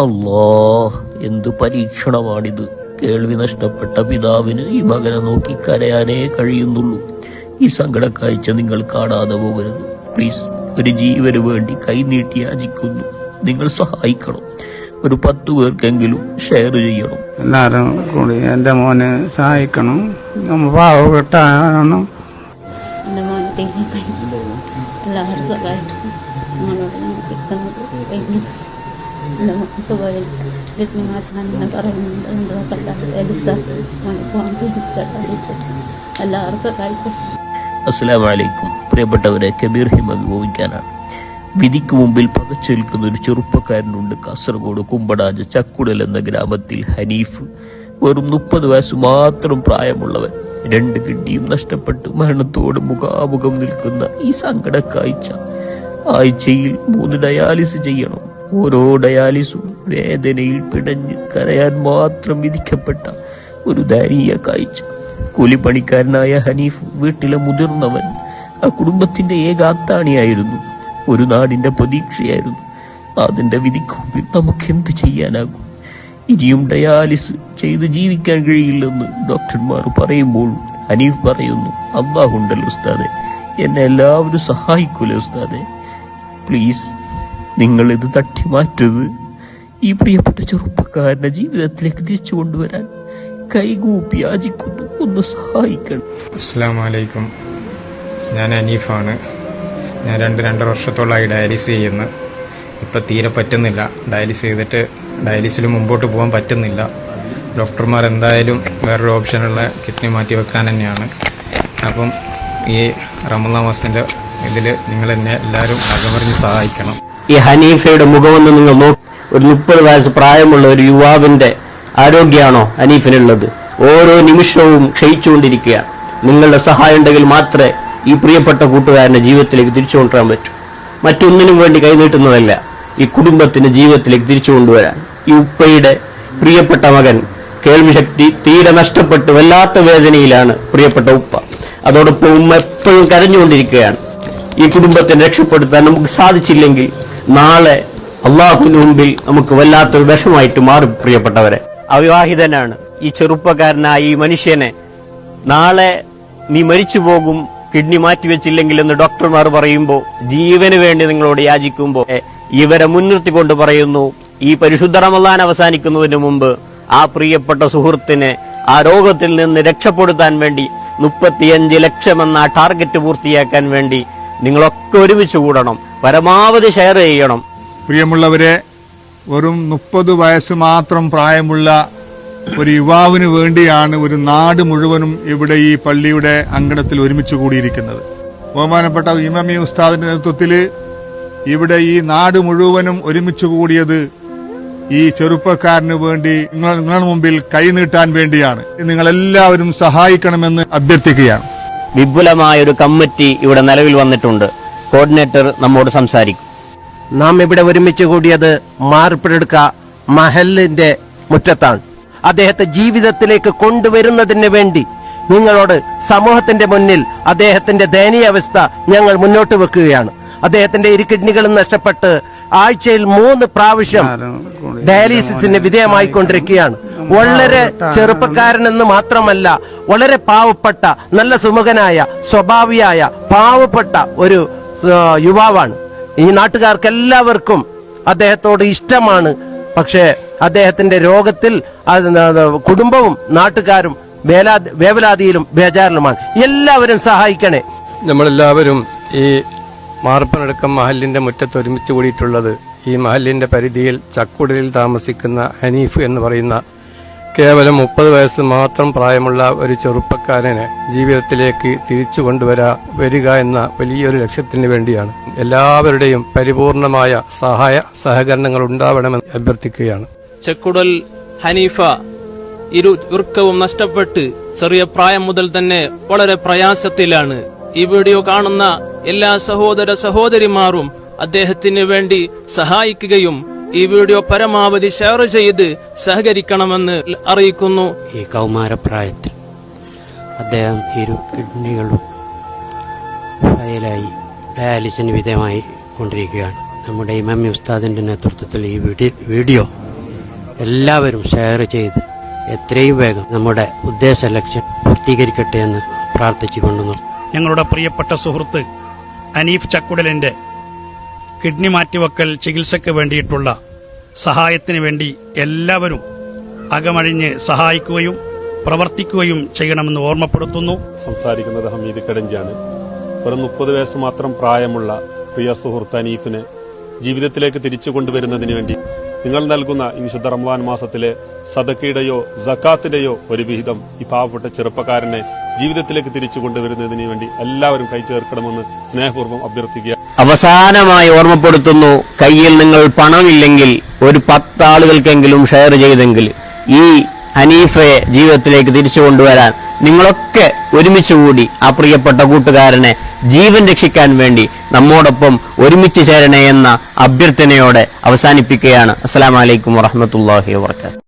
അല്ലാ, എന്തു പരീക്ഷണമാണിത്! കേൾവി നഷ്ടപ്പെട്ട പിതാവിന് ഈ മകനെ നോക്കി കരയാനേ കഴിയുന്നുള്ളൂ. ഈ സങ്കടക്കാഴ്ച നിങ്ങൾ കാണാതെ പോകരുത്. പ്ലീസ്, ഒരു ജീവന് വേണ്ടി കൈനീട്ടി യാചിക്കുന്നു. നിങ്ങൾ സഹായിക്കണം. ഒരു 10 പേർക്കെങ്കിലും ഷെയർ ചെയ്യണം. എല്ലാരും കൂടി എന്റെ മോനെ സഹായിക്കണം. നമ്മ പാവപ്പെട്ടാണ് എൻ്റെ മോനെ എല്ലാവരും സഹായിക്കും. നിങ്ങളോട് സുഖമായി കിഡ്നി മാറ്റാൻ പറയുന്നുണ്ട്. എല്ലാവരും സഹായിക്കും. അസ്സലാമു അലൈക്കും. പ്രിയപ്പെട്ടവരെ, കബീർ ഹിമ വിഭവിക്കാനാണ്. വിധിക്ക് മുമ്പിൽ പകച്ചേൽക്കുന്ന ഒരു ചെറുപ്പക്കാരനുണ്ട്. കാസർഗോഡ് കുമ്പടാജ് ചക്കുടൽ എന്ന ഗ്രാമത്തിൽ ഹനീഫ്. വെറും 30 വയസ്സ് മാത്രം പ്രായമുള്ളവൻ. 2 കിഡ്നിയും നഷ്ടപ്പെട്ട് മരണത്തോട് മുഖാമുഖം നിൽക്കുന്ന ഈ സങ്കടക്കാഴ്ച. ആഴ്ചയിൽ 3 ഡയാലിസ് ചെയ്യണം. ഓരോ ഡയാലിസും വേദനയിൽ പിടഞ്ഞ് കരയാൻ മാത്രം വിധിക്കപ്പെട്ട ഒരു ദയനീയ കാഴ്ച. കൂലിപ്പണിക്കാരനായ ഹനീഫ് വീട്ടിലെ മുതിർന്നവൻ. ആ കുടുംബത്തിന്റെ ഏക അത്താണിയായിരുന്നു. ഒരു നാടിന്റെ പ്രതീക്ഷയായിരുന്നു. അതിന്റെ വിധിക്ക് മുമ്പിൽ നമുക്ക് എന്ത് ചെയ്യാനാകും? ഇനിയും ഡയാലിസ് ചെയ്ത് ജീവിക്കാൻ കഴിയില്ലെന്ന് ഡോക്ടർമാർ പറയുമ്പോൾ ഹനീഫ് പറയുന്നു, അല്ലാഹുണ്ടല്ലോ ഉസ്താദെ, എന്നെ എല്ലാവരും സഹായിക്കൂലേ ഉസ്താദെ? പ്ലീസ്, നിങ്ങൾ ഇത് തട്ടി മാറ്റരുത്. ഈ പ്രിയപ്പെട്ട ചെറുപ്പക്കാരന്റെ ജീവിതത്തിലേക്ക് തിരിച്ചു കൊണ്ടുവരാൻ കൈകൂപ്പി യാചിക്കുന്നു. ഒന്ന് സഹായിക്കണം. അസ്സലാമു അലൈക്കും. ഞാൻ ഹനീഫാണ്. ഞാൻ 2.5 വർഷത്തോളമായി ഡയാലിസ് ചെയ്യുന്നു. ഇപ്പം തീരെ പറ്റുന്നില്ല. ഡയാലിസ് ചെയ്തിട്ട് ഡയാലിസിൽ മുമ്പോട്ട് പോകാൻ പറ്റുന്നില്ല. ഡോക്ടർമാർ എന്തായാലും വേറൊരു ഓപ്ഷനുള്ള കിഡ്നി മാറ്റി വെക്കാൻ തന്നെയാണ്. അപ്പം ഈ റമദാൻ മാസത്തിൻ്റെ ഇതിൽ നിങ്ങൾ എന്നെ എല്ലാവരും അകമറിഞ്ഞ് സഹായിക്കണം. ഈ ഹനീഫയുടെ മുഖമൊന്ന് നിങ്ങൾ നോക്കി. ഒരു 30 വയസ്സ് പ്രായമുള്ള ഒരു യുവാവിന്റെ ആരോഗ്യമാണോ ഹനീഫിനുള്ളത്? ഓരോ നിമിഷവും ക്ഷയിച്ചുകൊണ്ടിരിക്കുകയാണ്. നിങ്ങളുടെ സഹായം ഉണ്ടെങ്കിൽ മാത്രമേ ഈ പ്രിയപ്പെട്ട കൂട്ടുകാരന്റെ ജീവിതത്തിലേക്ക് തിരിച്ചു കൊണ്ടുവരാൻ പറ്റൂ. മറ്റൊന്നിനും വേണ്ടി കൈനീട്ടുന്നതല്ല, ഈ കുടുംബത്തിന്റെ ജീവിതത്തിലേക്ക് തിരിച്ചു കൊണ്ടുവരാൻ. ഈ ഉപ്പയുടെ പ്രിയപ്പെട്ട മകൻ കേൾവിശക്തി തീരെ നഷ്ടപ്പെട്ട് വല്ലാത്ത വേദനയിലാണ് പ്രിയപ്പെട്ട ഉപ്പ. അതോടൊപ്പം ഉമ്മ എപ്പോഴും കരഞ്ഞുകൊണ്ടിരിക്കുകയാണ്. ഈ കുടുംബത്തെ രക്ഷപ്പെടുത്താൻ നമുക്ക് സാധിച്ചില്ലെങ്കിൽ നാളെ അള്ളാഹുവിന് മുമ്പിൽ നമുക്ക് വല്ലാത്തൊരു വിഷമായിട്ട് മാറും. പ്രിയപ്പെട്ടവരെ, അവിവാഹിതനാണ് ഈ ചെറുപ്പക്കാരനായ ഈ മനുഷ്യനെ. നാളെ നീ മരിച്ചു പോകും, കിഡ്നി മാറ്റിവെച്ചില്ലെങ്കിൽ എന്ന് ഡോക്ടർമാർ പറയുമ്പോൾ, ജീവന് വേണ്ടി നിങ്ങളോട് യാചിക്കുമ്പോൾ ഇവരെ മുൻനിർത്തിക്കൊണ്ട് പറയുന്നു, ഈ പരിശുദ്ധ റമദാൻ അവസാനിക്കുന്നതിന് മുമ്പ് ആ പ്രിയപ്പെട്ട സുഹൃത്തിനെ ആ രോഗത്തിൽ നിന്ന് രക്ഷപ്പെടുത്താൻ വേണ്ടി 35 ലക്ഷം എന്ന ടാർഗറ്റ് പൂർത്തിയാക്കാൻ വേണ്ടി നിങ്ങളൊക്കെ ഒരുമിച്ച് കൂടണം. പരമാവധി ഷെയർ ചെയ്യണം. പ്രിയമുള്ളവരെ, വെറും 30 വയസ്സ് മാത്രം പ്രായമുള്ള ഒരു യുവാവിന് വേണ്ടിയാണ് ഒരു നാട് മുഴുവനും ഇവിടെ ഈ പള്ളിയുടെ അങ്കണത്തിൽ ഒരുമിച്ച് കൂടിയിരിക്കുന്നത്. ബഹുമാനപ്പെട്ട ഇമാമി ഉസ്താദിന്റെ നേതൃത്വത്തിൽ ഇവിടെ ഈ നാട് മുഴുവനും ഒരുമിച്ച് കൂടിയത് ഈ ചെറുപ്പക്കാരന് വേണ്ടി നിങ്ങളുടെ മുമ്പിൽ കൈനീട്ടാൻ വേണ്ടിയാണ്. നിങ്ങളെല്ലാവരും സഹായിക്കണമെന്ന് അഭ്യർത്ഥിക്കുകയാണ്. വിപുലമായൊരു കമ്മിറ്റി ഇവിടെ നിലവിൽ വന്നിട്ടുണ്ട്. കോർഡിനേറ്റർ നമ്മോട് സംസാരിക്കും. നാം ഇവിടെ ഒരുമിച്ച് കൂടിയത് മാർപ്പിടെടുക്ക മഹലിന്റെ മുറ്റത്താണ്. അദ്ദേഹത്തെ ജീവിതത്തിലേക്ക് കൊണ്ടുവരുന്നതിന് വേണ്ടി നിങ്ങളോട് സമൂഹത്തിന്റെ മുന്നിൽ അദ്ദേഹത്തിന്റെ ദയനീയാവസ്ഥ ഞങ്ങൾ മുന്നോട്ട് വെക്കുകയാണ്. അദ്ദേഹത്തിന്റെ 2 കിഡ്നികളും നഷ്ടപ്പെട്ട് ആഴ്ചയിൽ 3 പ്രാവശ്യം ഡയാലിസിസിന് വിധേയമായിക്കൊണ്ടിരിക്കുകയാണ്. വളരെ ചെറുപ്പക്കാരനെന്ന് മാത്രമല്ല, വളരെ പാവപ്പെട്ട, നല്ല സുമുഖനായ, സ്വഭാവിയായ, പാവപ്പെട്ട ഒരു യുവാവാണ്. ഈ നാട്ടുകാർക്കെല്ലാവർക്കും അദ്ദേഹത്തോട് ഇഷ്ടമാണ്. പക്ഷേ അദ്ദേഹത്തിന്റെ രോഗത്തിൽ കുടുംബവും നാട്ടുകാരും വേവലാതിയിലും ബേജാറിലുമാണ്. എല്ലാവരും സഹായിക്കണേ. നമ്മളെല്ലാവരും ഈ മാർപ്പനടക്കം മഹലിന്റെ മുറ്റത്ത് ഒരുമിച്ച് കൂടിയിട്ടുള്ളത് ഈ മഹലിന്റെ പരിധിയിൽ ചക്കുടലിൽ താമസിക്കുന്ന ഹനീഫ് എന്ന് പറയുന്ന കേവലം 30 വയസ്സ് മാത്രം പ്രായമുള്ള ഒരു ചെറുപ്പക്കാരനെ ജീവിതത്തിലേക്ക് തിരിച്ചു വരിക എന്ന വലിയൊരു ലക്ഷ്യത്തിന് വേണ്ടിയാണ്. എല്ലാവരുടെയും പരിപൂർണമായ സഹകരണങ്ങൾ ഉണ്ടാവണമെന്ന് അഭ്യർത്ഥിക്കുകയാണ്. ചക്കുടൽ ഹനീഫ വൃക്കവും നഷ്ടപ്പെട്ട് ചെറിയ പ്രായം മുതൽ തന്നെ വളരെ പ്രയാസത്തിലാണ്. ഈ വീഡിയോ കാണുന്ന എല്ലാ സഹോദരിമാരും അദ്ദേഹത്തിന് വേണ്ടി സഹായിക്കുകയും ഈ വീഡിയോ പരമാവധി ഷെയർ ചെയ്ത് സഹകരിക്കണമെന്ന് അറിയിക്കുന്നു. ഈ കൗമാരപ്രായത്തിൽ അദ്ദേഹം 2 കിഡ്നികളും ഫയലായി ഡയാലിസിന് വിധേയമായി കൊണ്ടിരിക്കുകയാണ്. നമ്മുടെ ഇമാമി ഉസ്താദിന്റെ നേതൃത്വത്തിൽ ഈ വീഡിയോ എല്ലാവരും ഷെയർ ചെയ്ത് എത്രയും വേഗം നമ്മുടെ ഉദ്ദേശ ലക്ഷ്യം പൂർത്തീകരിക്കട്ടെ എന്ന് പ്രാർത്ഥിച്ചുകൊണ്ട് നിർത്തുന്നു. ഞങ്ങളുടെ പ്രിയപ്പെട്ട സുഹൃത്ത് ഹനീഫ് ചക്കുടലിന്റെ കിഡ്നി മാറ്റിവെക്കൽ ചികിത്സയ്ക്ക് വേണ്ടിയിട്ടുള്ള സഹായത്തിന് വേണ്ടി എല്ലാവരും അകമഴിഞ്ഞ് സഹായിക്കുകയും പ്രവർത്തിക്കുകയും ചെയ്യണമെന്ന് ഓർമ്മപ്പെടുത്തുന്നു. സംസാരിക്കുന്നത് ഹമീദ് കടഞ്ചാണ്. വെറും 30 വയസ്സ് മാത്രം പ്രായമുള്ള പ്രിയ സുഹൃത്ത് ഹനീഫിനെ ജീവിതത്തിലേക്ക് തിരിച്ചു കൊണ്ടുവരുന്നതിന് വേണ്ടി നിങ്ങൾ നൽകുന്ന ഈ വിശുദ്ധ റമദാൻ മാസത്തിലെ സദക്കയുടെയോ സക്കാത്തിന്റെയോ ഒരു വിഹിതം ഈ പാവപ്പെട്ട ചെറുപ്പക്കാരനെ ജീവിതത്തിലേക്ക് തിരിച്ചു കൊണ്ടുവരുന്നതിന് വേണ്ടി എല്ലാവരും കൈചേർക്കണമെന്ന് സ്നേഹപൂർവ്വം അഭ്യർത്ഥിക്കുക. അവസാനമായി ഓർമ്മപ്പെടുത്തുന്നു, കയ്യിൽ നിങ്ങൾ പണമില്ലെങ്കിൽ ഒരു 10 ആളുകൾക്കെങ്കിലും ഷെയർ ചെയ്തെങ്കിൽ ഈ ഹനീഫയെ ജീവിതത്തിലേക്ക് തിരിച്ചു കൊണ്ടുവരാൻ നിങ്ങളൊക്കെ ഒരുമിച്ചുകൂടി ആ പ്രിയപ്പെട്ട കൂട്ടുകാരനെ ജീവൻ രക്ഷിക്കാൻ വേണ്ടി നമ്മോടൊപ്പം ഒരുമിച്ച് ചേരണേ എന്ന അഭ്യർത്ഥനയോടെ അവസാനിപ്പിക്കുകയാണ്. അസ്സലാമു അലൈക്കും വറഹ്മത്തുള്ളാഹി വബറകാതുഹു.